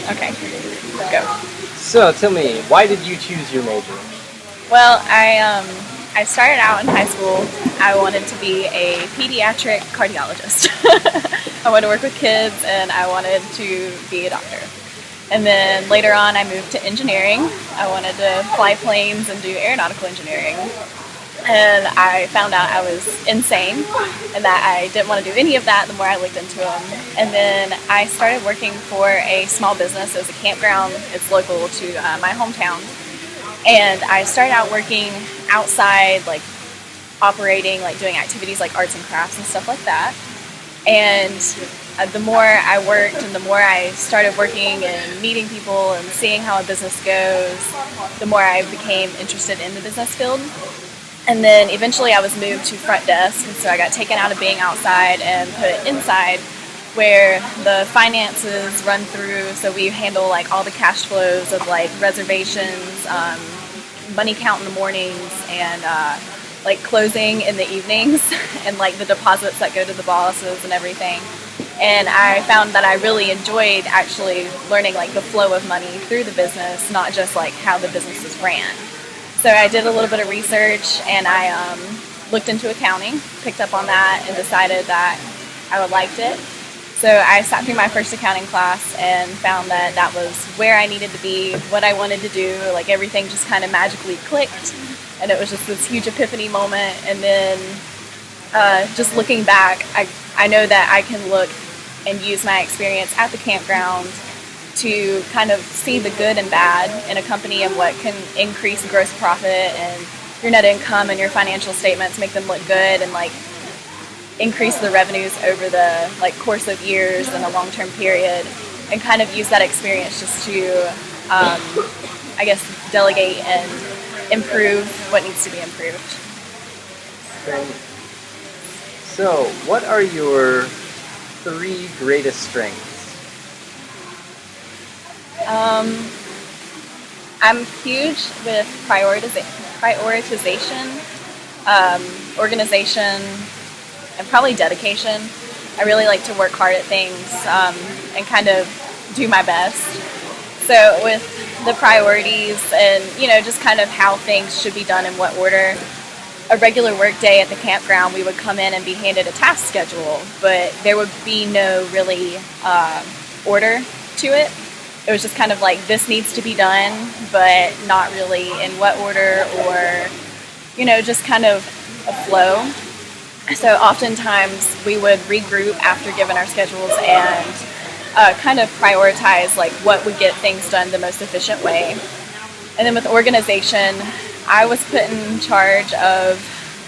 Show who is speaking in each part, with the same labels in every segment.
Speaker 1: Okay, go.
Speaker 2: So tell me, why did you choose your major?
Speaker 1: Well, I started out in high school. I wanted to be a pediatric cardiologist. I wanted to work with kids, and I wanted to be a doctor. And then later on, I moved to engineering. I wanted to fly planes and do aeronautical engineering. And I found out I was insane and that I didn't want to do any of that the more I looked into them. And then I started working for a small business. It was a campground. It's local to my hometown. And I started out working outside, like operating, like doing activities like arts and crafts and stuff like that. And the more I worked and the more I started working and meeting people and seeing how a business goes, the more I became interested in the business field. And then eventually I was moved to front desk, and so I got taken out of being outside and put inside where the finances run through. So we handle like all the cash flows of like reservations, money count in the mornings, and like closing in the evenings and like the deposits that go to the bosses and everything. And I found that I really enjoyed actually learning like the flow of money through the business, not just like how the businesses ran. So I did a little bit of research, and I looked into accounting, picked up on that, and decided that I would liked it. So I sat through my first accounting class and found that that was where I needed to be, what I wanted to do. Like everything just kind of magically clicked, and it was just this huge epiphany moment. And then just looking back, I know that I can look and use my experience at the campground to kind of see the good and bad in a company and what can increase gross profit and your net income and your financial statements, make them look good and like increase the revenues over the like course of years and a long-term period, and kind of use that experience just to I guess delegate and improve what needs to be improved.
Speaker 2: So, what are your 3 greatest strengths?
Speaker 1: I'm huge with prioritization, organization, and probably dedication. I really like to work hard at things and kind of do my best. So with the priorities and, just kind of how things should be done in what order, a regular work day at the campground, we would come in and be handed a task schedule, but there would be no really order to it. It was just kind of like, this needs to be done, but not really in what order or, just kind of a flow. So oftentimes we would regroup after given our schedules and kind of prioritize like what would get things done the most efficient way. And then with organization, I was put in charge of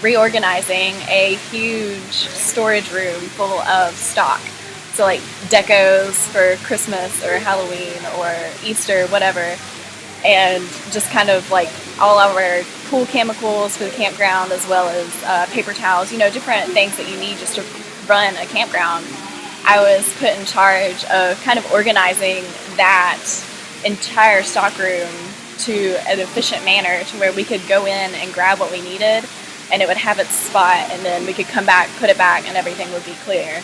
Speaker 1: reorganizing a huge storage room full of stock. So like decos for Christmas or Halloween or Easter, whatever. And just kind of like all of our pool chemicals for the campground, as well as paper towels, different things that you need just to run a campground. I was put in charge of kind of organizing that entire stock room to an efficient manner to where we could go in and grab what we needed and it would have its spot, and then we could come back, put it back, and everything would be clear.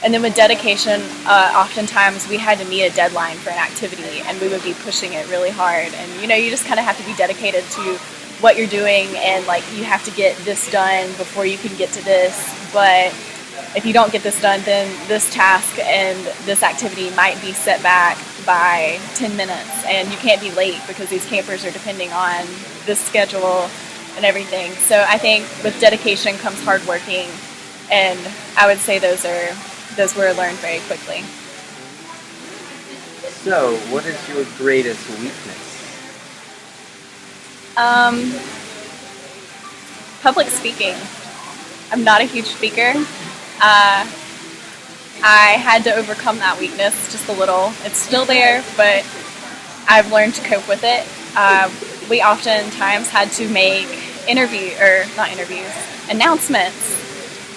Speaker 1: And then with dedication, oftentimes we had to meet a deadline for an activity, and we would be pushing it really hard. And you just kind of have to be dedicated to what you're doing, and like you have to get this done before you can get to this. But if you don't get this done, then this task and this activity might be set back by 10 minutes, and you can't be late because these campers are depending on this schedule and everything. So I think with dedication comes hard working, and I would say those were learned very quickly.
Speaker 2: So, what is your greatest weakness?
Speaker 1: Public speaking. I'm not a huge speaker. I had to overcome that weakness just a little. It's still there, but I've learned to cope with it. We oftentimes had to make announcements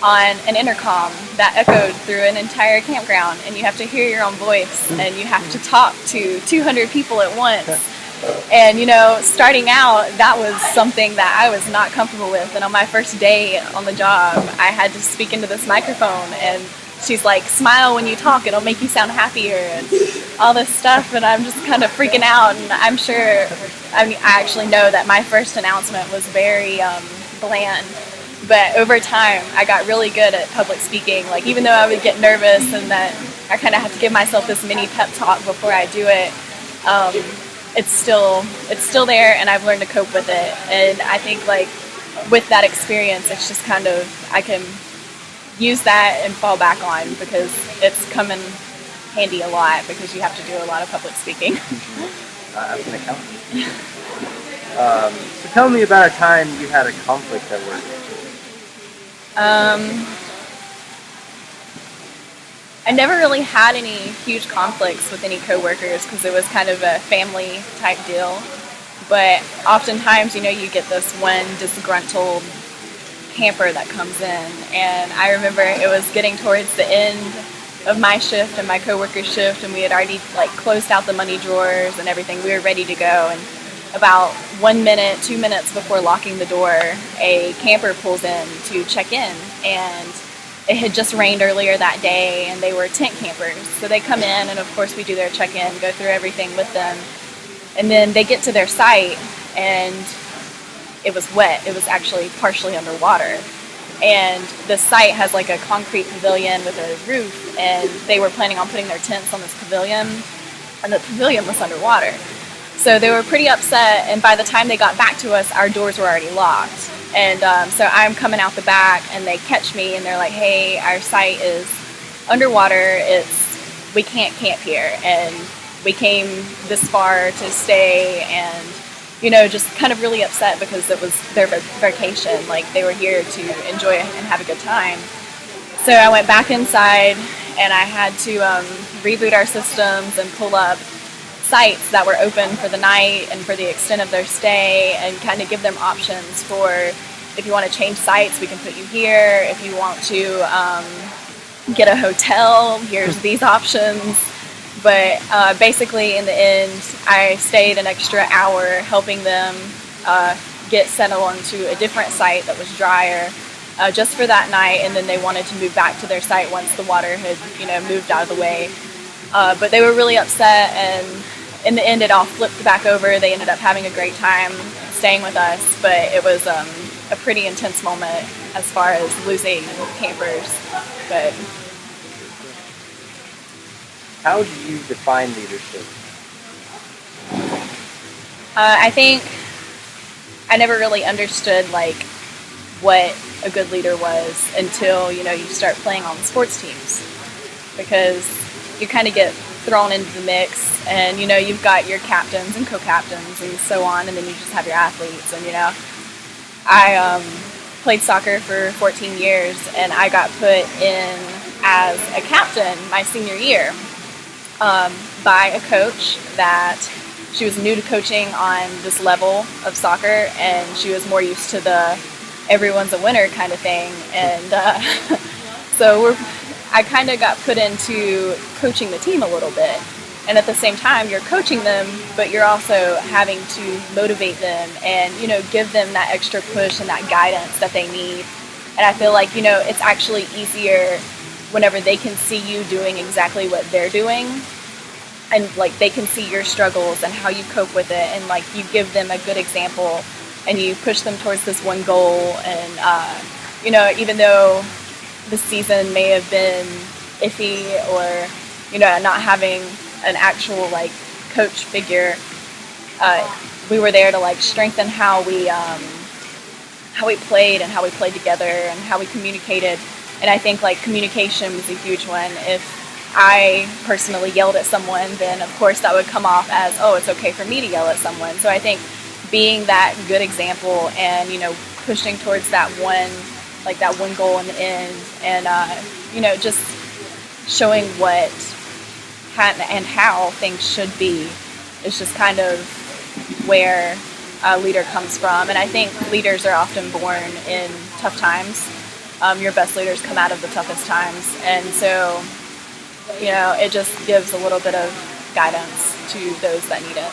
Speaker 1: on an intercom that echoed through an entire campground, and you have to hear your own voice, and you have to talk to 200 people at once. And starting out, that was something that I was not comfortable with. And on my first day on the job, I had to speak into this microphone, and she's like, smile when you talk, it'll make you sound happier, and all this stuff, and I'm just kind of freaking out. And I'm sure, I mean, I actually know that my first announcement was very bland, but over time I got really good at public speaking. Like, even though I would get nervous and that I kind of have to give myself this mini pep talk before I do it, it's still there, and I've learned to cope with it. And I think, like, with that experience, it's just kind of, I can use that and fall back on, because it's come in handy a lot, because you have to do a lot of public speaking.
Speaker 2: As an accountant. So tell me about a time you had a conflict at work.
Speaker 1: I never really had any huge conflicts with any coworkers, because it was kind of a family type deal. But oftentimes, you know, you get this one disgruntled camper that comes in, and I remember it was getting towards the end of my shift and my coworker's shift, and we had already like closed out the money drawers and everything. We were ready to go, and about 1 minute, 2 minutes before locking the door, a camper pulls in to check in, and it had just rained earlier that day, and they were tent campers. So they come in, and of course we do their check-in, go through everything with them, and then they get to their site, and it was wet. It was actually partially underwater. And the site has like a concrete pavilion with a roof, and they were planning on putting their tents on this pavilion, and the pavilion was underwater. So they were pretty upset, and by the time they got back to us, our doors were already locked. And so I'm coming out the back, and they catch me, and they're like, hey, our site is underwater. We can't camp here, and we came this far to stay, and, you know, just kind of really upset, because it was their vacation. Like, they were here to enjoy it and have a good time. So I went back inside, and I had to reboot our systems and pull up sites that were open for the night and for the extent of their stay, and kind of give them options for, if you want to change sites, we can put you here. If you want to get a hotel, here's these options. But basically, in the end, I stayed an extra hour helping them get settled onto a different site that was drier, just for that night, and then they wanted to move back to their site once the water had, you know, moved out of the way. But they were really upset, and in the end, it all flipped back over. They ended up having a great time staying with us, but it was a pretty intense moment as far as losing campers. But
Speaker 2: How do you define leadership?
Speaker 1: I think I never really understood like what a good leader was until, you know, you start playing on sports teams, because you kind of get thrown into the mix, and, you know, you've got your captains and co-captains and so on, and then you just have your athletes. And, you know, I played soccer for 14 years, and I got put in as a captain my senior year by a coach that she was new to coaching on this level of soccer, and she was more used to the everyone's a winner kind of thing. And so I kind of got put into coaching the team a little bit. And at the same time, you're coaching them, but you're also having to motivate them and, you know, give them that extra push and that guidance that they need. And I feel like, you know, it's actually easier whenever they can see you doing exactly what they're doing, and like they can see your struggles and how you cope with it, and like you give them a good example and you push them towards this one goal. And you know, even though the season may have been iffy, or, you know, not having an actual like coach figure, we were there to like strengthen how we played and how we played together and how we communicated. And I think like communication was a huge one. If I personally yelled at someone, then of course that would come off as, oh, it's okay for me to yell at someone. So I think being that good example and, you know, pushing towards that one goal in the end, and you know, just showing what and how things should be is just kind of where a leader comes from. And I think leaders are often born in tough times. Your best leaders come out of the toughest times, and so, you know, it just gives a little bit of guidance to those that need it.